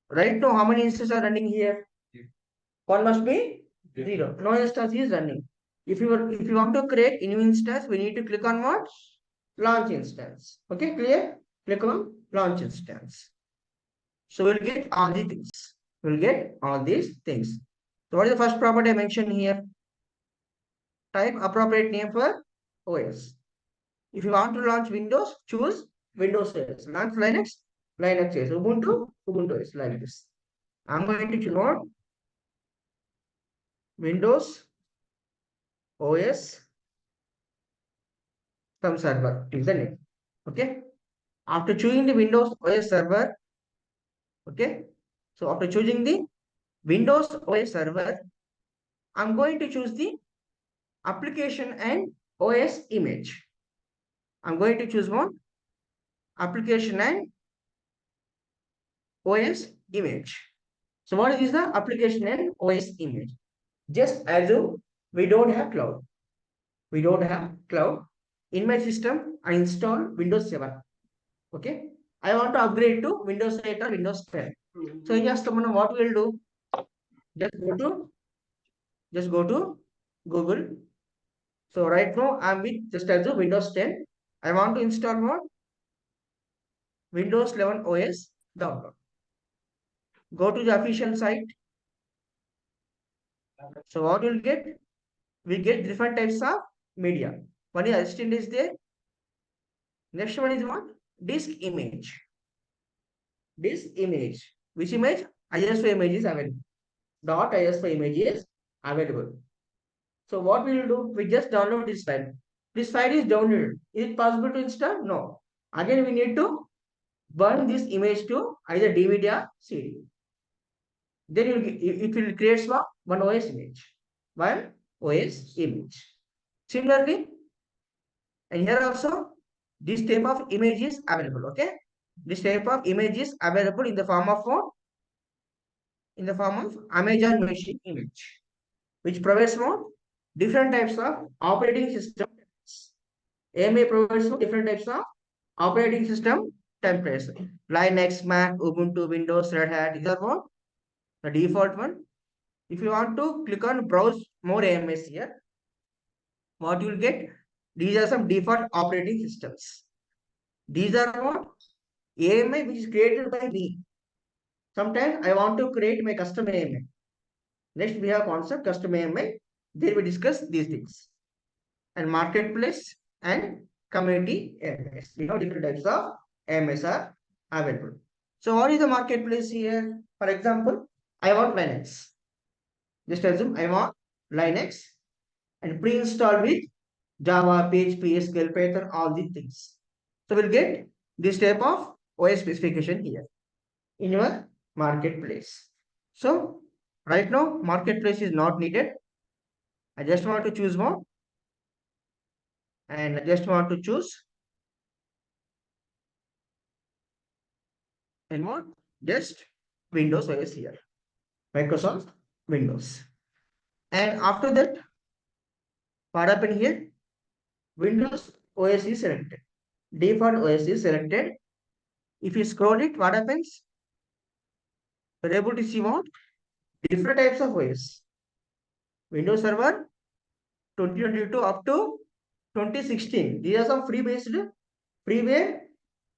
Right now, how many instances are running here? One must be 0. No instance is running. If you want to create a new instance, we need to click on what? Launch instance. Okay, clear? Click on launch instance. So we'll get all the things. We'll get all these things. So what is the first property I mentioned here? Type appropriate name for OS. If you want to launch Windows, choose Windows OS. Launch Linux, Linux OS. Ubuntu, Ubuntu OS, like this. I'm going to choose what? Windows OS some server is the name. Okay. After choosing the Windows OS server, okay. So after choosing the Windows OS server, I'm going to choose the application and OS image. I'm going to choose one application and OS image. So what is the application and OS image? Just assume we don't have cloud. We don't have cloud. In my system, I install Windows 7. Okay. I want to upgrade to Windows 8 or Windows 10. So just what we'll do? Just go to just go to Google. So right now I'm with just as a Windows 10. I want to install what? Windows 11 OS download. Go to the official site. So what we'll get? We get different types of media. One is assistant is there. Next one is what? Disk image. Disk image. Which image? ISO image is available. Dot ISO image is available. So what we will do? We just download this file. This file is downloaded. Is it possible to install? No. Again, we need to burn this image to either DVD or CD. Then it will create one OS image. One OS image. Similarly, and here also, this type of image is available. Okay. This type of image is available in the form of what? In the form of Amazon machine image, which provides what? Different types of operating system. AMA provides different types of operating system templates. Linux, Mac, Ubuntu, Windows, Red Hat. These are what? The default one. If you want to click on browse more AMS here, what you will get? These are some default operating systems. These are what? AMA which is created by me. Sometimes I want to create my custom AMA. Next we have concept custom AMA. There we discuss these things. And marketplace and community AMS. We have different types of AMS are available. So what is the marketplace here? For example, I want Linux. Just assume I want Linux and pre-installed with Java, PHP, SQL, Python, all these things. So we'll get this type of OS specification here in your marketplace. So right now marketplace is not needed. I just want to choose one and I just want to choose and what? Just Windows OS here. Microsoft Windows. And after that, what happened here? Windows OS is selected. Default OS is selected. If you scroll it, what happens? You're able to see what? Different types of OS. Windows Server 2022 up to 2016. These are some free-based, freeware,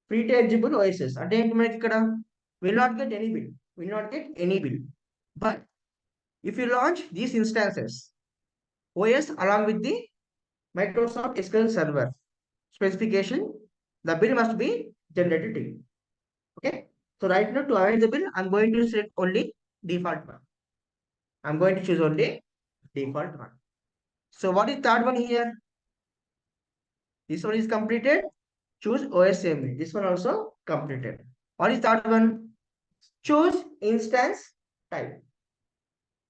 free-eligible OSs. అంటే ఏంటి మనకి ఇక్కడ will not get any bill. Will not get any bill. But if you launch these instances, OS along with the Microsoft SQL Server specification, the bill must be generated to you. Okay. So right now to avoid the bill, I'm going to select only default one. I'm going to choose only default one. So what is third one here? This one is completed. Choose OSME. This one also completed. What is third one? Choose instance type.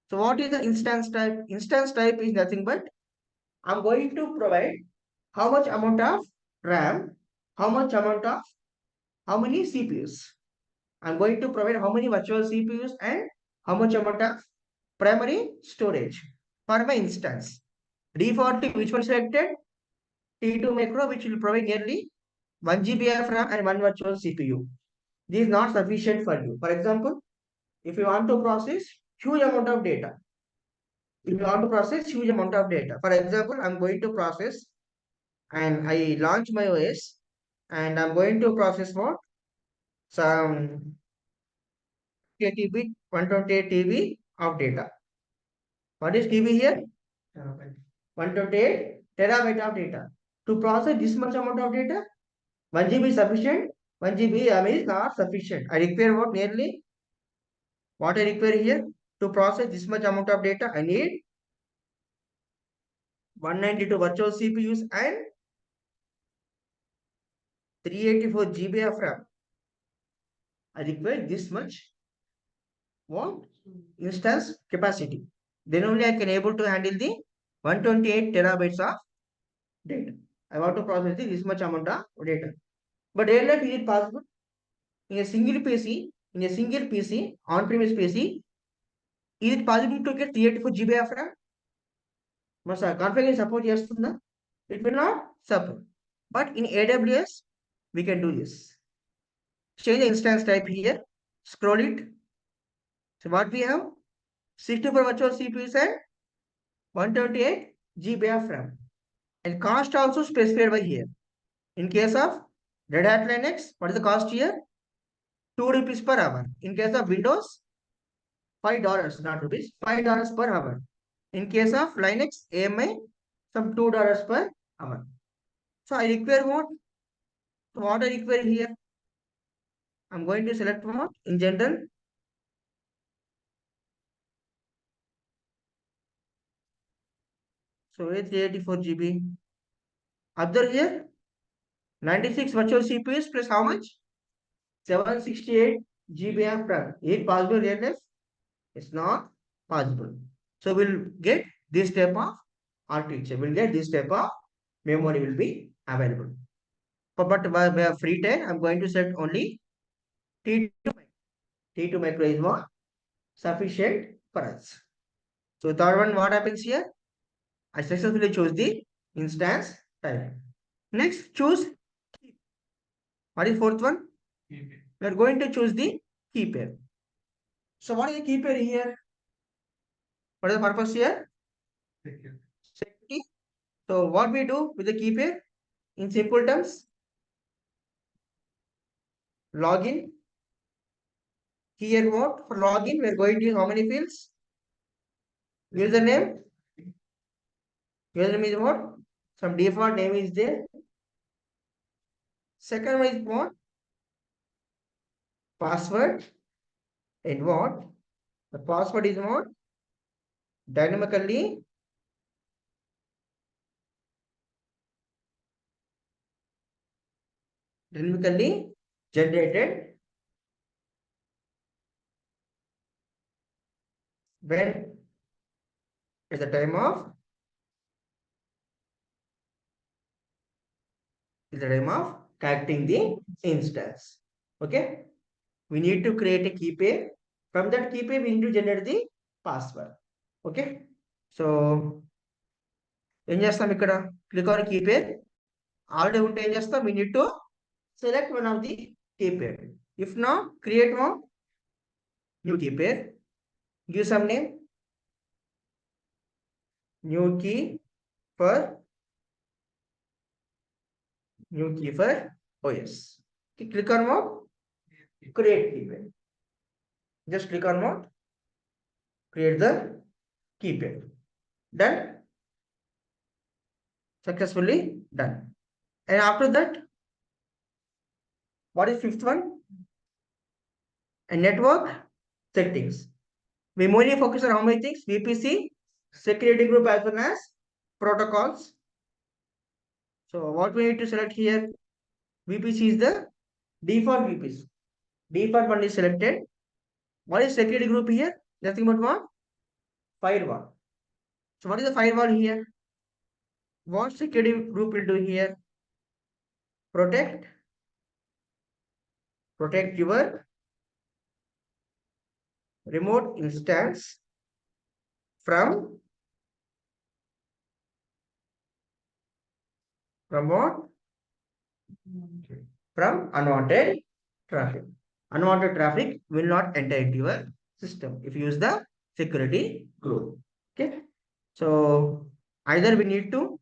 So what is the instance type? Instance type is nothing but I'm going to provide how much amount of RAM, how much amount of how many CPUs. I'm going to provide how many virtual CPUs and how much amount of primary storage for my instance. Default which one selected? T2 macro which will provide nearly 1 GB of RAM and 1 virtual CPU. This is not sufficient for you. For example, if you want to process huge amount of data, if you want to process huge amount of data, for example, I'm going to process and I launch my OS and I'm going to process what? Some 128 128 TB of data. What is TB here? 128 terabyte of data. To process this much amount of data, 1 GB is sufficient. 1 GB is not sufficient. I require what nearly? What I require here? To process this much amount of data, I need 192 virtual CPUs and 384 GB of RAM. I require this much what? Instance capacity. Then only I can able to handle the 128 terabytes of data. I want to process this much amount of data. But earlier is it possible? In a single PC, on-premise PC, is it possible to get 384 GB of RAM? Must configuration support chestunda? It will not support. But in AWS, we can do this. Change the instance type here. Scroll it. So what we have? 64 virtual CPUs and 128 GB of RAM. And cost also specified by here. In case of Red Hat Linux, what is the cost here? 2 rupees per hour. In case of Windows, $5, not rupees, $5 per hour. In case of Linux, AMI, some $2 per hour. So I require what? So what I require here? I'm going to select what? In general, so 384 GB. Other here, 96 virtual CPUs plus how much? 768 GB of RAM. Is it possible here? It's not possible. So we'll get this type of architecture. We'll get this type of memory will be available. But by free time, I'm going to set only T2 micro. T2 micro is what? Sufficient for us. So third one, what happens here? I successfully choose the instance type. Next, choose. What is fourth one? We are going to choose the key pair. So what is the key pair here? What is the purpose here? Security. So what we do with the key pair? In simple terms, login. Here what? For login, we are going to use how many fields? Username. Username is what? Some default name is there. Second one is what? Password. And what? The password is what? Dynamically generated when at the time of connecting the instance. Okay. We need to create a key pair. From that key pair, we need to generate the password. Okay. So ఏం చేస్తాం ఇక్కడ click on key pair already ఉంటే ఏం చేస్తాం we need to select one of the key pair. If not, create one new key pair, give some name, new key for OS. Click on what? Create key pair. Just click on what? Create the key pair. Done. Successfully done. And after that, what is fifth one? And network settings. We mainly focus on how many things? VPC, security group as well as protocols. So what we need to select here? VPC is the default VPC. Default one is selected. What is security group here? Nothing but what? Firewall. So what is the firewall here? What security group will do here? Protect your remote instance from what? From unwanted traffic. Unwanted traffic will not enter into your system. If you use the security group. Okay. So either we need to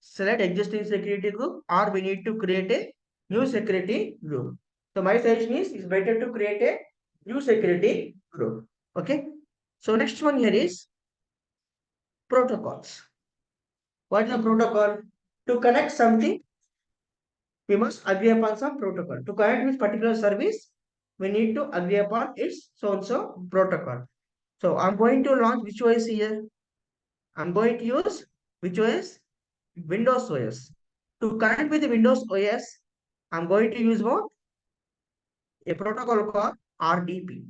select existing security group or we need to create a new security group. So my suggestion is it's better to create a new security group. Okay. So next one here is protocols. What is the protocol? To connect something, we must agree upon some protocol. To connect with particular service, we need to agree upon its so and so protocol. So I'm going to launch which OS here. I'm going to use which OS? Windows OS. To connect with the Windows OS, I'm going to use what? A protocol called RDP,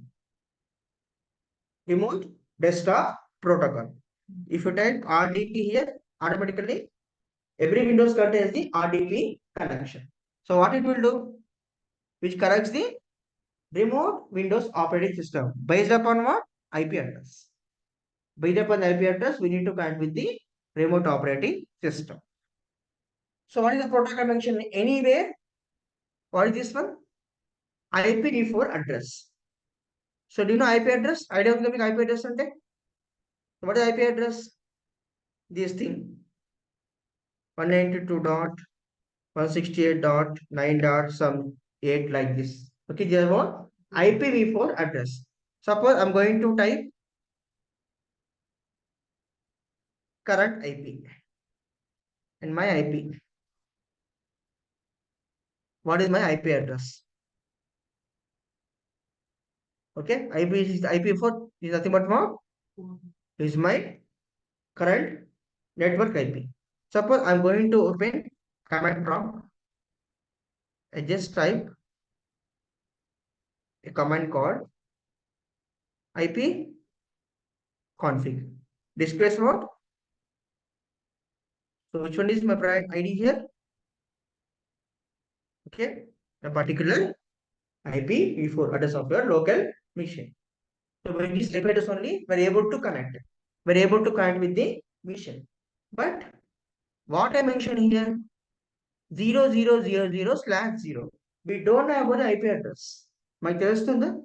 Remote Desktop Protocol. If you type RDP here, automatically every Windows contains the RDP connection. So what it will do? Which connects the remote Windows operating system based upon what? IP address. Based upon the IP address, we need to connect with the remote operating system. So what is the protocol mentioned anywhere? What is this one? IPv4 address. So do you know IP address? Idea of the IP address ante? What is IP address? This thing 192.168.9 dot some 8 like this. Okay, there what? IPv4 address. Suppose I'm going to type current IP and my IP. What is my IP address? Okay, IP is IP4 is nothing but what? Is my current network IP. Suppose I'm going to open command prompt. I just type a command called IP config. Displays what? So which one is my ID here? Okay, a particular IPv4 address of your local machine. So with this IP address only, we're able to connect. We're able to connect with the machine. But what I mentioned here, 0000/0. We don't know about the IP address. My తెలుస్తుందా?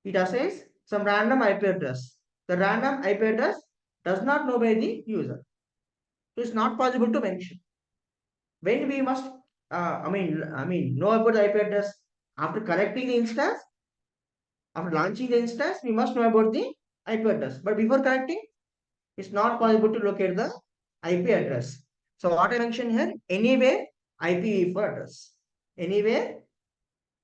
It assigns some random IP address. The random IP address does not know by the user. So it's not possible to mention. When we must, know about the IP address after connecting the instance, after launching the instance, we must know about the IP address. But before connecting, it's not possible to locate the IP address. So what I mentioned here, anywhere IPv4 address. Anywhere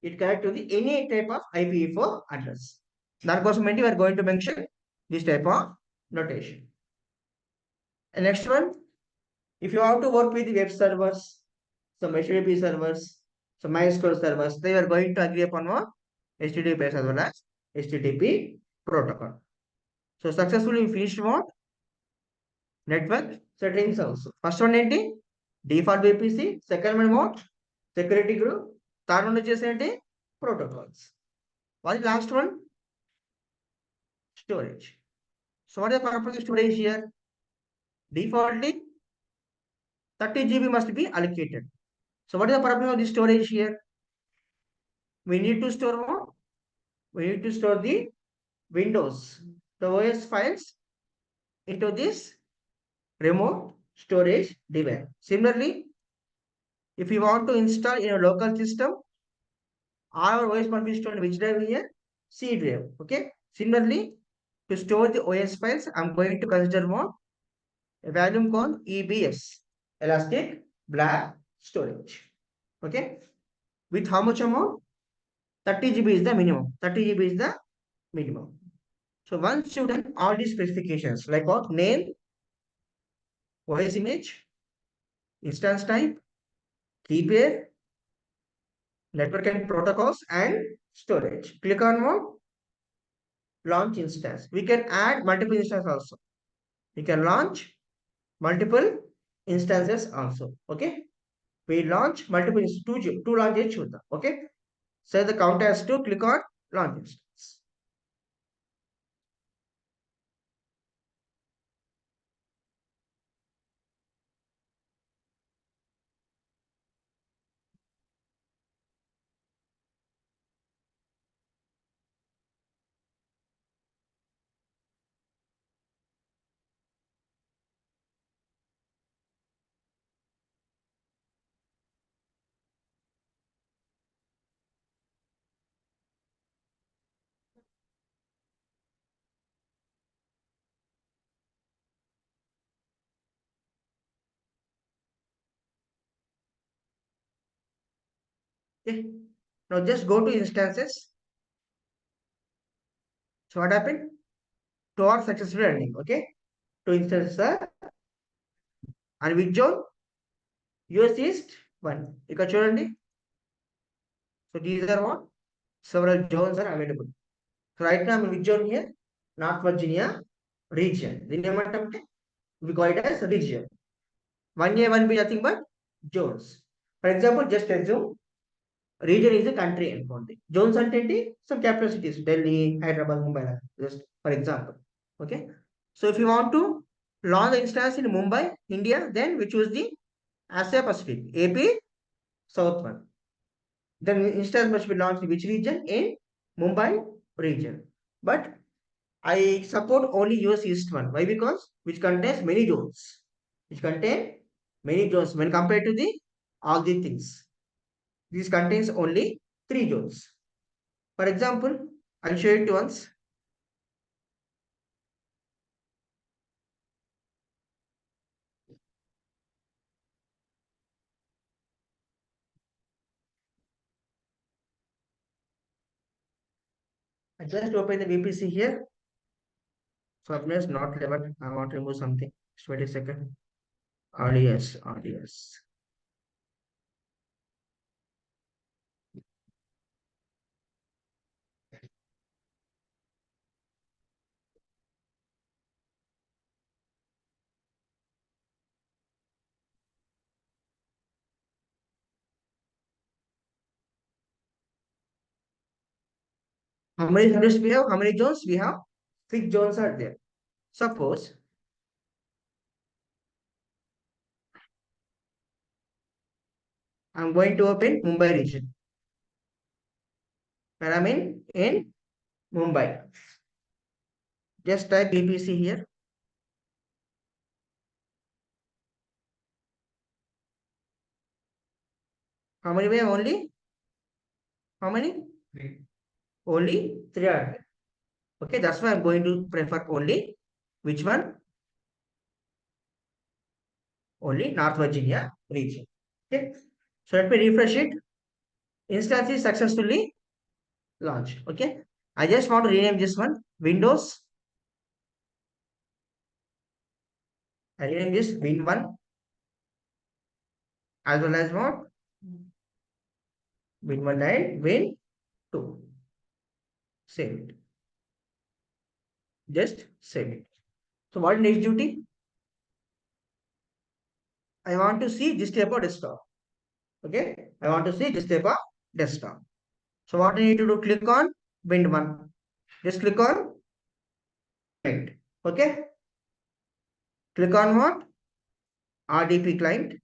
it connect to the any type of IPv4 address. That was we are going to mention this type of notation. And next one, if you want to work with the web servers, some HTTP servers, some MySQL servers, they are going to agree upon what? HTTP as well as HTTP protocol. So successfully finished what? Network settings also. First one ఏంటి? Default VPC. Second one what? Security group. Third one వచ్చేసి ఏంటి? Protocols. What is last one? Storage. So what is the purpose of storage here? Defaultly 30 GB must be allocated. So what is the purpose of the storage here? We need to store what? We need to store the Windows, the OS files into this remote storage device. Similarly, if you want to install in a local system, our OS must be stored in which drive here? C drive. Okay. Similarly, to store the OS files, I'm going to consider what? A value called EBS, Elastic Block Storage. Okay. With how much amount? 30 GB is the minimum. 30 GB is the minimum. So once you done all these specifications, like what? Name, OS image, instance type, key pair, network and protocols, and storage. Click on what? Launch instance. We can add multiple instances also. We can launch multiple instances also. Okay. We launch multiple two launches చూద్దాం. Okay. So the count as 2. Click on launch instance. Okay. Now just go to instances. So what happened? Two are successfully running. Okay. Two instances are and which zone? US East one. ఇక్కడ చూడండి. So these are what? Several zones are available. So right now I'm in which zone here? North Virginia region. దీన్ని ఏమంటామంటే we call it as region. 1A, 1B nothing but zones. For example, just assume region is a country అనుకోండి. Zones అంటే ఏంటి? Some capital cities. Delhi, Hyderabad, Mumbai. Just for example. Okay. So if you want to launch the instance in Mumbai, India, then we choose the Asia Pacific, AP, South one. Then instance must be launched in which region? In Mumbai region. But I support only US East one. Why? Because which contains many zones. Which contain many zones when compared to the all the things. This contains only three zones. For example, I'll show it once. I just open the VPC here. Softness not level. I want to remove something. Just wait a second. RDS, RDS. How many subjects we have? How many zones we have? Six zones are there. Suppose I'm going to open Mumbai region. Where I'm in Mumbai. Just type BPC here. How many we have only? How many? Three. Only three are there. Okay, that's why I'm going to prefer only which one? Only North Virginia region. Okay. So let me refresh it. Instance is successfully launched. Okay. I just want to rename this one Windows. I rename this Win1 as well as what? Win1 and Win2. Save it. Just save it. So what next duty? I want to see this type of desktop. Okay. I want to see this type of desktop. So what I need to do? Click on Win1. Just click on client. Okay. Click on what? RDP client.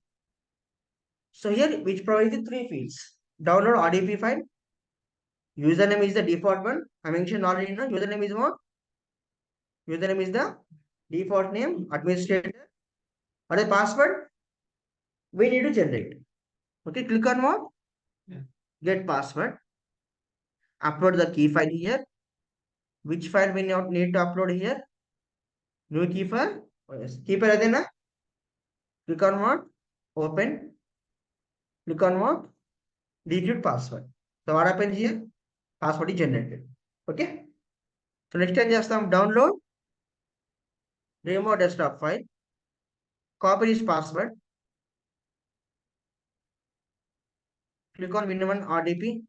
So here which provides the three fields. Download RDP file. Username is the default one. I mentioned already. No? Username is what? Username is the default name. Administrator. What is the password? We need to generate. Okay. Click on what? Get password. Upload the key file here. Which file we need to upload here? New key file. Oh, yes. Key file adena. Click on what? Open. Click on what? Decrypt password. So what happens here? Password is generated. Okay. So next time just download demo desktop file. Copy this password. Click on Win1 RDP.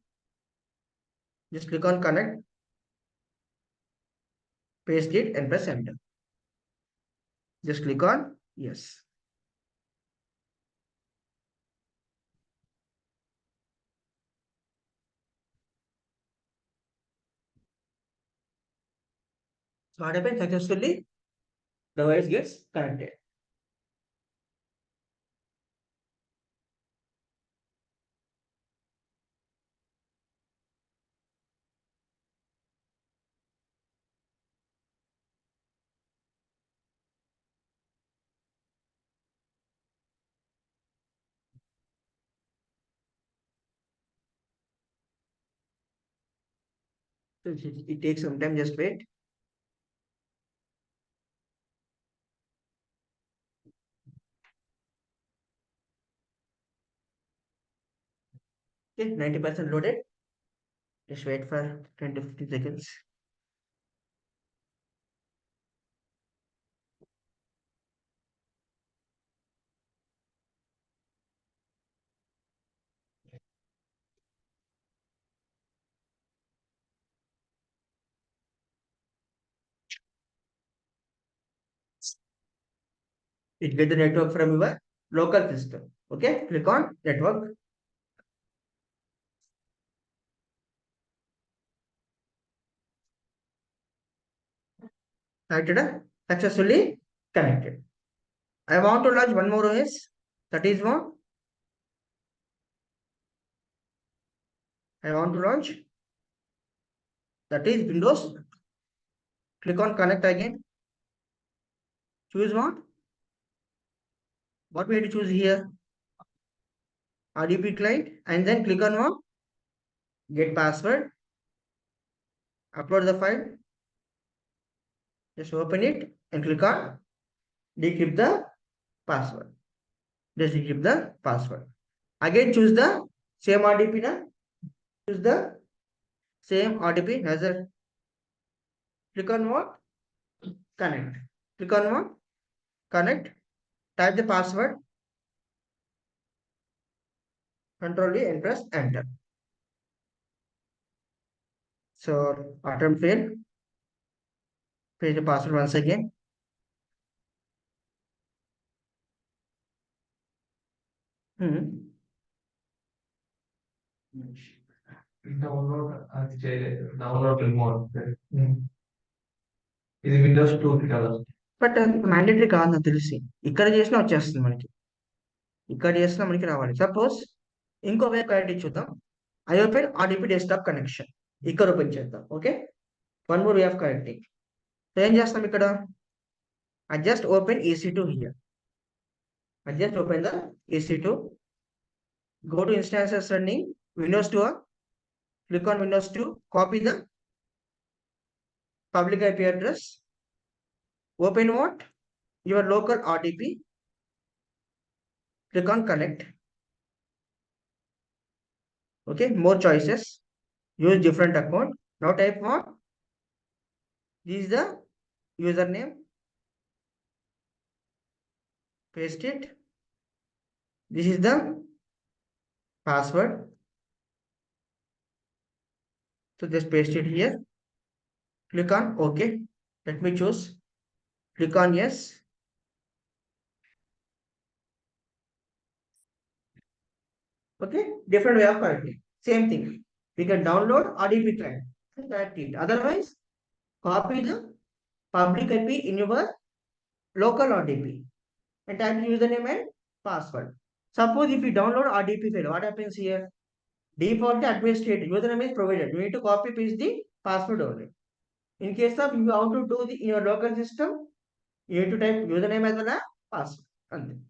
Just click on connect. Paste it and press enter. Just click on yes. So what happens successfully? The device gets connected. So it takes some time, just wait. Okay, 90% loaded. Just wait for 10 to 15 seconds. It get the network from your local system. Okay, click on network. Connected, successfully connected. I want to launch one more OS. That is what I want to launch. That is Windows. Click on connect again. Choose what? What we have to choose here? RDP client, and then click on what? Get password. Upload the file. Just open it and click on decrypt the password. Just decrypt the password. Again choose the same RDP now. Choose the same RDP as a click on what? Connect. Click on what? Connect. Type the password. Control D and press enter. So attempt fail. Paste the password once again. Download అది చేయలేదు download remote ఇది Windows 2 కి కదా but mandatory కాదు నాకు తెలిసి ఇక్కడ చేసినా వచ్చేస్తుంది మనకి ఇక్కడ చేసినా మనకి రావాలి సపోజ్ ఇంకో వే క్వాలిటీ చూద్దాం I open RDP desktop connection ఇక్కడ ఓపెన్ చేద్దాం okay one more way of connecting so ఏం చేస్తాం ఇక్కడ I just open EC2 here. I just open the EC2. Go to instances running Windows 2. Click on Windows 2. Copy the public IP address. Open what? Your local RDP. Click on connect. Okay, more choices. Use different account. Now type what? This is the username. Paste it. This is the password. So just paste it here. Click on OK. Let me choose. Click on yes. Okay, different way of connecting. Same thing. We can download RDP client and connect it. Otherwise, copy the public IP in your local RDP and type the username and password. Suppose if you download RDP file, what happens here? Default administrator username is provided. You need to copy paste the password only. In case of you have to do the in your local system, you need to type username as well as password. And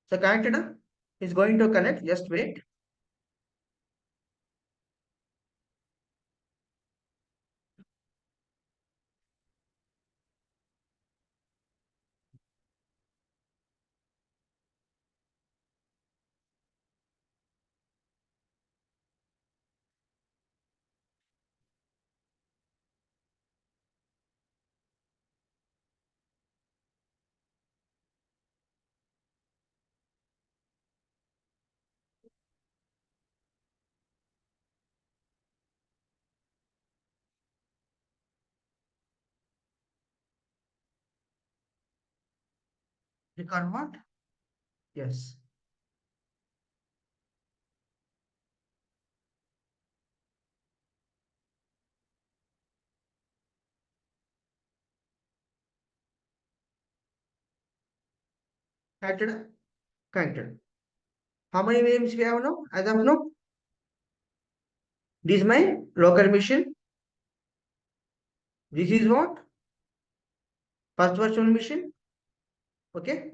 so connected is going to connect. Just wait. Click on what? Yes. Connected. Connected. How many VMs we have now? As of now, this is my local machine. This is what? First virtual machine. Okay.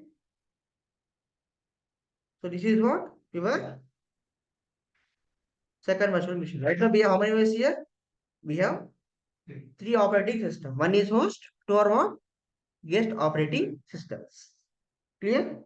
So this is what? Your second virtual machine. Right now we have how many OS here? We have three operating systems. One is host, two are what? Guest operating systems. Clear?